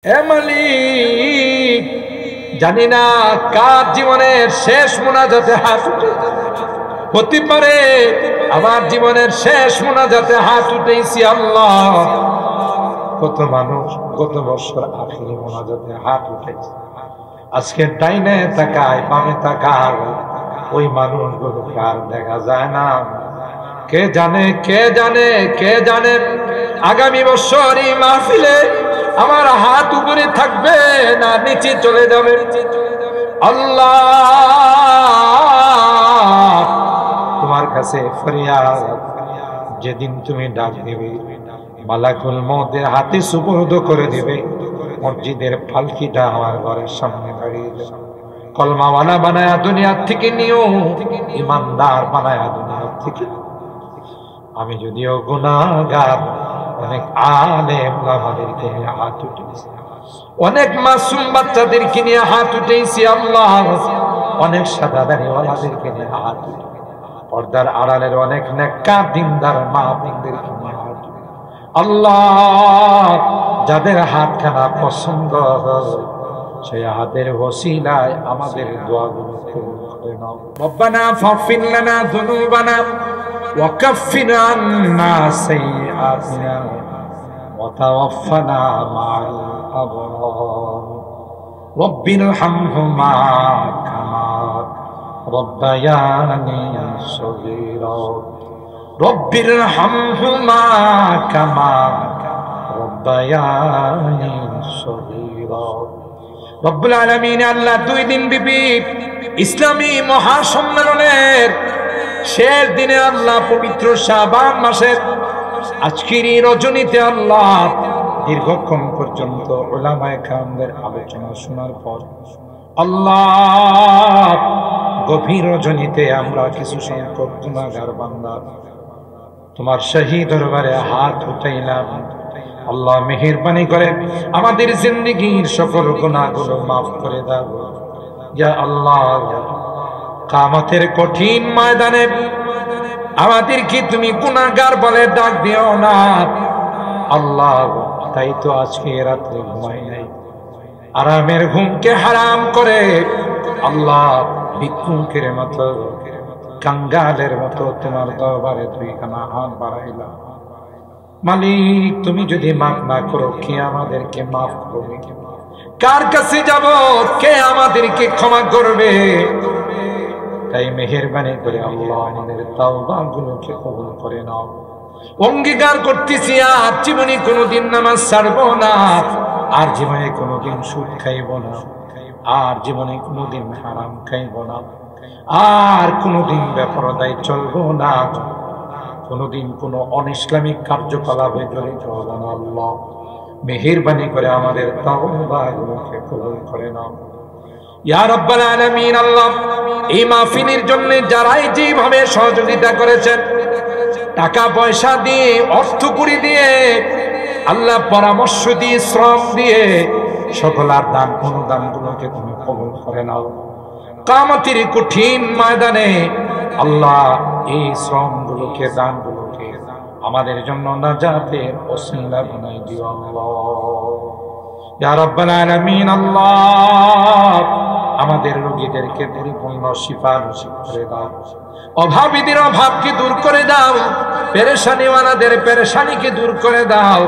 হে মালিক, জানি না কার জীবনের শেষ মোনাজাতে হাত উঠে। হতে পারে আমার জীবনের শেষ মোনাজাতে হাত উঠেছি। আল্লাহ, কত মানুষ কত বছর আখিরি মোনাজাতে হাত উঠেছে। আজকে ডাইনে তাকায় বামে তাকায়, ওই মানুষগুলো কার দেখা যায় না। কে জানে কে জানে কে জানে আগামী বছর এই মাহফিলে আমার হাত উপরে থাকবে না নিচে চলে যাবে। আল্লাহ, তোমার কাছে ফরিয়াদ, যেদিন তুমি ডাক দিবে মালাকুল মউতের হাতে সুপুর্দ করে দিবে, মসজিদের পালকিটা আমার ঘরের সামনে দাঁড়িয়ে যাবে। কলমাওয়ালা বানায়া দুনিয়ার থেকে নিও, ইমানদার বানায়া দুনিয়ার থেকে। আমি যদিও গুনাহগার, অনেক আলেম ওলামাদেরকে নিয়ে হাত উঠেছি, অনেক মাসুম বাচ্চাদেরকে নিয়ে হাত উঠেছি। আল্লাহ, অনেক সাদাদারি ওয়ালাদেরকে নিয়ে হাত উঠেছি, পর্দার আড়ালের অনেক নেককার দিনদার মা বোনদেরকে নিয়ে হাত উঠেছি। আল্লাহ, যাদের হাতখানা পছন্দ সেই হাতের ওসিলায় আমাদের দোয়াগুলো কবুল করে নাও। রব্বানা ফাগফির লানা যুনুবানা ওয়া কাফফির আন্না সাইয়্যাতিনা ওয়া তাওয়াফফানা মা'আল আবরার। রব্বিরহামহুমা কামা রব্বায়ানি সগীরা। রব্বিরহামহুমা কামা রব্বায়ানি সগীরা। রব্বুল আলামিন, আল্লাহ, 2 দিন ব্যাপী ইসলামী মহাসম্মেলনের শেষ দিনে আল্লাহ, পবিত্র শাবান মাসের আজকের এই রজনীতে আল্লাহ, দীর্ঘক্ষণ পর্যন্ত উলামায়ে কেরামদের আলোচনা শোনার পর আল্লাহ, গভীর রজনীতে আমরা কিছু সংখ্যক গুনাহগার বান্দা তোমার শাহী দরবারে হাত উঠাইলাম। আল্লাহ, মেহেরবানি করে আমাদের জিন্দেগীর সকল গুনাহগুলো মাফ করে দাও। ইয়া আল্লাহ, কিয়ামতের কঠিন ময়দানে আমাদেরকে তুমি গুনাহগার বলে ডাক দিও না। আল্লাহ, তাই তো আজকে রাতে ঘুমাই নাই, আরামের ঘুমকে হারাম করে আল্লাহ ভিক্ষুকের মতো কাঙ্গালের মতো তোমার দরবারে 2খানা হাত বাড়াইলাম। মালিক, তুমি যদি মাফ না করো, কে আমাদেরকে মাফ করবে? কার কাছে যাব? কে আমাদেরকে ক্ষমা করবে? তাই মেহেরবানি করে আল্লাহ আমাদের তাওবাগুলোকে কবুল করে নাও। অঙ্গীকার করতেছি, আর জীবনে কোনোদিন নামাজ ছাড়বো না, আর জীবনে কোনোদিন সুদ খাইব না, আর জীবনে কোনোদিন হারাম খাইব না, আর কোনোদিন বেপরদায় চলবো না, কোনোদিন কোনো অনিসলামিক কার্যকলাপে জড়িত হব না। আল্লাহ, মেহেরবানি করে আমাদের তাওবাগুলোকে কবুল করে নাও। ইয়া রাব্বাল আলামিন, আল্লাহ, এই মাহফিলের জন্য যারাই যেভাবে সহযোগিতা করেছেন, টাকা পয়সা দিয়ে, অর্থ করি দিয়ে, আল্লাহ, পরামর্শ দিয়ে, শ্রম দিয়ে, সকল দান অনুদানগুলোকে তুমি কবুল করে নাও। কিয়ামতের কঠিন ময়দানে আল্লাহ, এই শ্রমগুলোকে, দানগুলোকে আমাদের জন্য নাজাতের ওসিলা বানাই দিও। আল্লাহ, ইয়া রাব্বাল আলামিন, আল্লাহ, আমাদের রোগীদেরকে পরিপূর্ণ শিফা নসিব করে দাও। অভাবীদের অভাবকে দূর করে দাও, পেরেশানিওয়ালাদের পেরেশানিকে দূর করে দাও,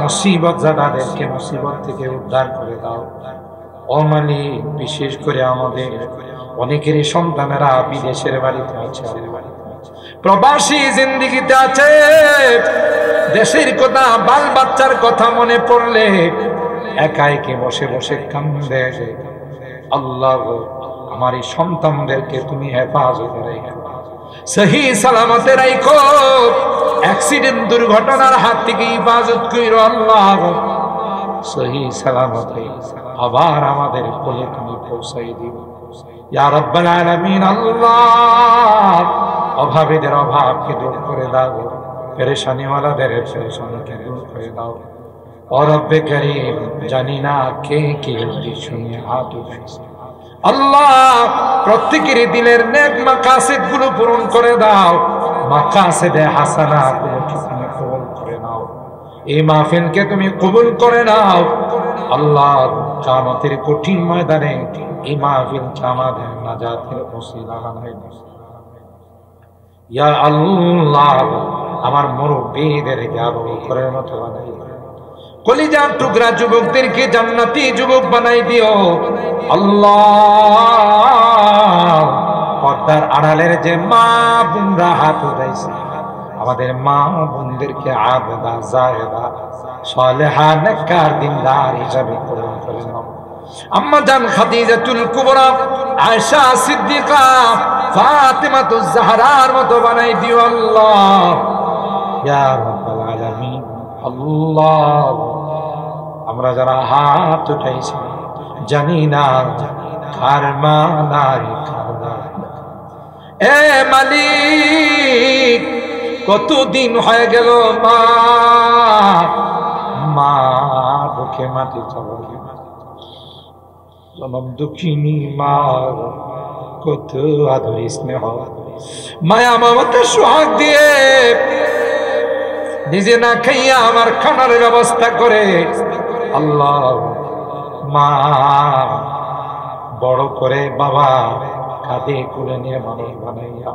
মুসিবত জাদাদেরকে মুসিবত থেকে উদ্ধার করে দাও। ও মালিক, বিশেষ করে আমাদের অনেকেরই সন্তানেরা বিদেশের বাড়িতে আছে, প্রবাসী জিন্দেগিতে আছে। দেশের কথা, বাল বাচ্চার কথা মনে পড়লে একা একে বসে বসে কান্দে। আল্লাহ, আমার এই সন্তানদেরকে তুমি হেফাজতে রাখো, সহি সালামতে রাখো, অ্যাক্সিডেন্ট দুর্ঘটনার হাত থেকে হেফাজত করো। আল্লাহ, সহি সালামতে আবার আমাদের কোলে তুমি পৌঁছাই দিও। ইয়া রাব্বাল আলামিন, আল্লাহ, অভাবীদের অভাবকে দূর করে দাও, পেরেশানিওয়ালাদের পেরেশানিকে দূর করে দাও। ও রব্বে কারীম, জানি না কে কি উদ্দেশ্য নিয়ে হাত উঠাইছে। আল্লাহ, প্রত্যেকের দিলের নেক মাকাসিদ গুলো পূরণ করে দাও, মাকাসিদে হাসানা গুলো তুমি কবুল করে নাও। এই মাহফিলকে তুমি কবুল করে নাও। আল্লাহ কিয়ামতের কঠিন ময়দানে এই মাহফিলকে আমাদের নাজাতের ওসিলা বানাই দিন। ইয়া আল্লাহ, আমার মুরব্বিদেরকে আবু বকরের মতো বানাই দিন। কলিজার টুকরা যুবকদেরকে জান্নাতি যুবক বানাই দিও আল্লাহ। পর্দার আড়ালের যে মা বোনরা হাত উঠাইছে, আমাদের মা বোনদেরকে আবেদা জায়েদা সালেহা নেককার দিনদার হিসাবে কবুল করে নাও। আম্মা জান খাদিজাতুল কুবরা, আয়েশা সিদ্দিকা, ফাতিমাতুজ জাহরার মতো বানাই দিও আল্লাহ ইয়া রাব্বাল আলামিন। আল্লাহ, আমরা যারা হাত উঠাইছি জানি না কার মা নাই কার মা। এ মালিক, কতদিন হয়ে গেল মা মা বুকে মাটি চাপা, জনম দুঃখিনী মা কত আদর স্নেহ মায়া মমতা সোহাগ দিয়ে নিজে না খাইয়া আমার খানার ব্যবস্থা করে আল্লাহ মা বড় করে বাবা কাঁধে করে নিয়ে মানুষ বানাইয়া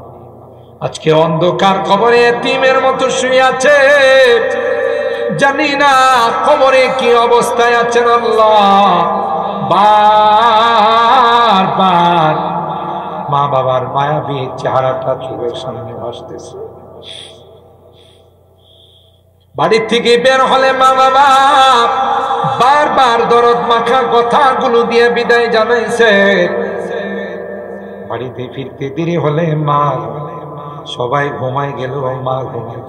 আজকে অন্ধকার কবরে এতিমের মতো শুয়ে আছে। জানি না কবরে কি অবস্থায় আছেন আল্লাহ। বারবার মা বাবার মায়াবী চেহারাটা চোখের সামনে ভাসতেছে। বাড়ি থেকে বের হলে মা বাবা বারবার দরদ মাখা কথাগুলো দিয়ে বিদায় জানাইছে। বাড়িতে ফিরতে দেরি হলে মা, সবাই ঘুমায় গেল মা ঘুমায়,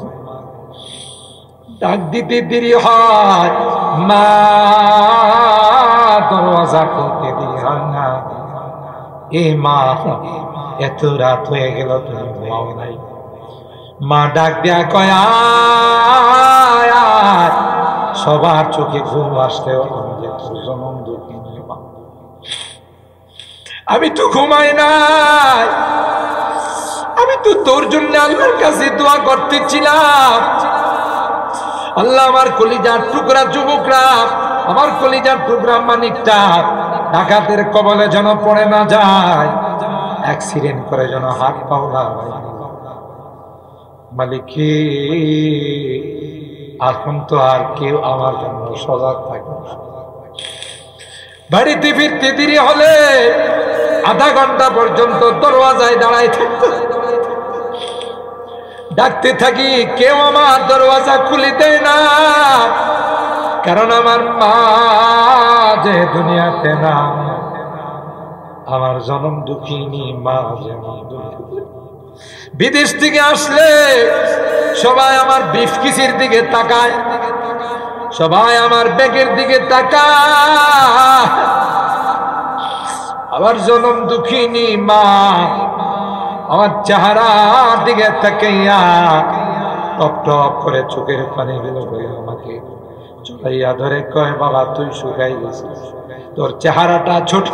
ডাক দিতে দেরি হয় মা, দরওয়াজা খুলতে দেরি হয় না। এ মা, এত রাত হয়ে গেল তুমি ঘুমাও নাই। মা ডাক দেয়া কয় আয় আয়। সবার চোখে ঘুম আসলেও আমি যে তোর জনম দুঃখিনী মা, আমি তো ঘুমাই নাই, আমি তো তোর জন্য আল্লাহর কাছে দোয়া করতেছিলাম। আল্লাহ, আমার কলিজার টুকরা যুবকরা, আমার কলিজার টুকরা মানিকটা ডাকাতের কবলে যেন পড়ে না যায়, অ্যাক্সিডেন্ট করে যেন হাত পাও না। মালিক, এখন তো আর কেউ আমার জন্য সজাগ থাকে না। বাড়িতে ফিরতে দেরি হলে আধা ঘন্টা পর্যন্ত দরওয়াজায় দাঁড়ায় থাকতো, ডাকতে থাকি, কেউ আমার দরওয়াজা খুলে দেয় না। কারণ আমার মা যে দুনিয়াতে না, আমার জনম দুঃখিনী মা যেমন দুঃখিনী। বিদেশ থেকে আসলে সবাই আমার ব্রিফকেসের দিকে তাকায়, সবাই আমার ব্যাগের দিকে তাকায়। আমার জনম দুঃখিনী মা আমার চেহারার দিকে তাকাইয়া টপ টপ করে চোখের পানি বের হয়ে আমাকে চড়াইয়া ধরে কয়, বাবা তুই শুকাই গেছিস, তোর চেহারাটা ছোট,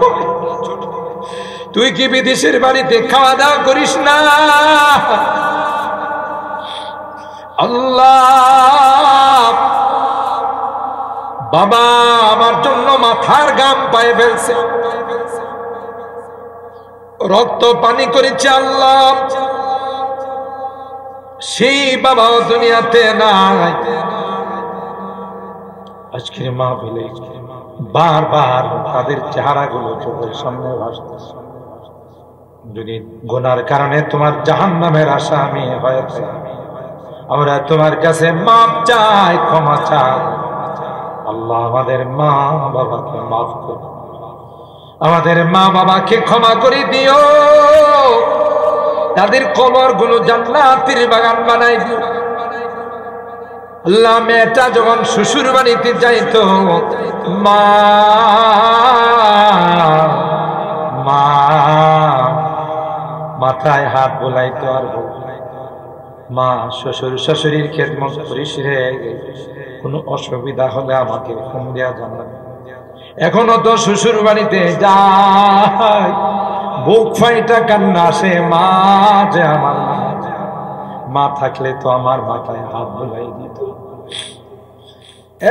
তুই কি বিদেশের বাড়িতে খাওয়া দাওয়া করিস না? আল্লাহ, বাবা আমার জন্য মাথার ঘাম পায়ে ফেলছে, রক্ত পানি করেছে। আল্লাহ, সেই বাবাও দুনিয়াতে নাই। আজকের মাহফিলে বারবার তাদের চেহারাগুলো চোখের সামনে ভাসতেছে। যদি গুনার কারণে তোমার জাহান্নামের আসামি হয়ে থাকে, আমরা তোমার কাছে মাপ চাই, ক্ষমা চাই। আল্লাহ, আমাদের মা বাবাকে মাফ করো, আমাদের মা বাবাকে ক্ষমা করে দিও, তাদের কবরগুলো জান্নাতের বাগান বানাই দিও। আল্লাহ, মেয়েটা যখন শ্বশুর বাড়িতে যাইতো, মা মা মাথায় হাত বোলাইতো আর মা শ্বশুর শাশুড়ির খেদমত করিস রে, কোনো অসুবিধা হলে আমাকে ফোন দেয়া জানাবে। এখনো তো শ্বশুর বাড়িতে যাই, বুক ফাইটা কান্না আসে, মা যে আমার মা থাকলে তো আমার মাথায় হাত বোলাই দিত।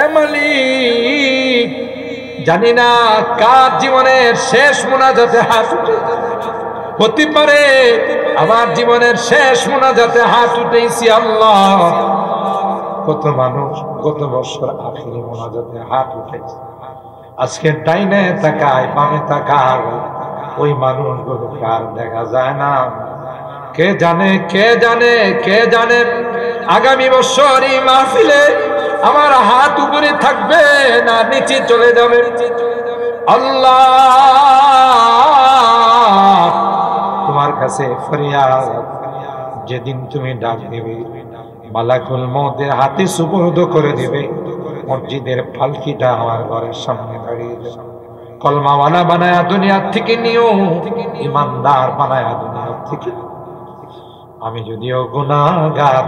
এ মালিক, জানি না কার জীবনের শেষ মুনাজাতে হাত উঠে, হতে পারে আমার জীবনের শেষ মুনাজাতে হাত উঠেছি। আল্লাহ, কত মানুষ কত বছর আখিরি মুনাজাতে হাত উঠেছে, আজকে ডাইনে তাকায় বামে তাকায়, ওই মানুষগুলো কার দেখা যায় না। কে জানে কে জানে কে জানে আগামী বছর এই মাহফিলে আমার হাত উপরে থাকবে না নিচে চলে যাবে। আল্লাহ, তোমার কাছে ফরিয়াদ, যেদিন তুমি ডাক দিবে মালাকুল মউতের হাতে সুপুর্দ করে দিবে, মসজিদের পালকিটা আমার ঘরের সামনে দাঁড়িয়ে যাবে। কলমাওয়ালা বানায়া দুনিয়া থেকে নিও, ইমানদার বানায়া দুনিয়া থেকে। আমি যদিও গুনাহগার,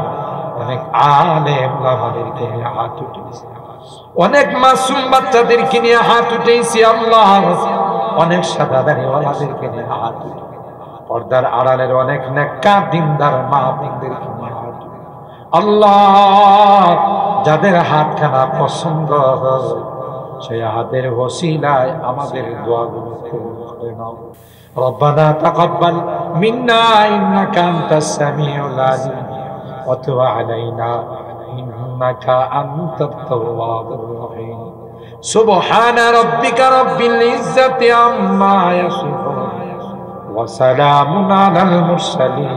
অনেক আলেম আমাদেরকে নিয়ে হাত উঠেছি, অনেক মাসুম বাচ্চাদেরকে নিয়ে হাত উঠেছি। আল্লাহ, অনেক সাদাদারিওয়ালাদেরকে নিয়ে হাত উঠেছি, পর্দার আড়ালের অনেক নেককার দিনদার মা বোনদেরকে নিয়ে হাত উঠেছি। আল্লাহ, যাদের হাতখানা পছন্দ সেই হাতের ওসিলায় আমাদের দোয়াগুলো কবুল করে নাও। রব্বানা তাকাব্বাল মিন্না ইন্নাকা আনতাস সামিউল আলিম ওয়া তুব আলাইনা ইন্নাকা আনতাত তাওয়াবুর রহিম। সুবহানা রাব্বিকা রাব্বিল ইজ্জাতি আম্মা ইয়াসিফুন ওয়া সালামুন আলাল মুরসালিন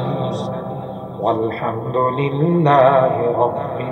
ওয়ালহামদুলিল্লাহি রাব্বিল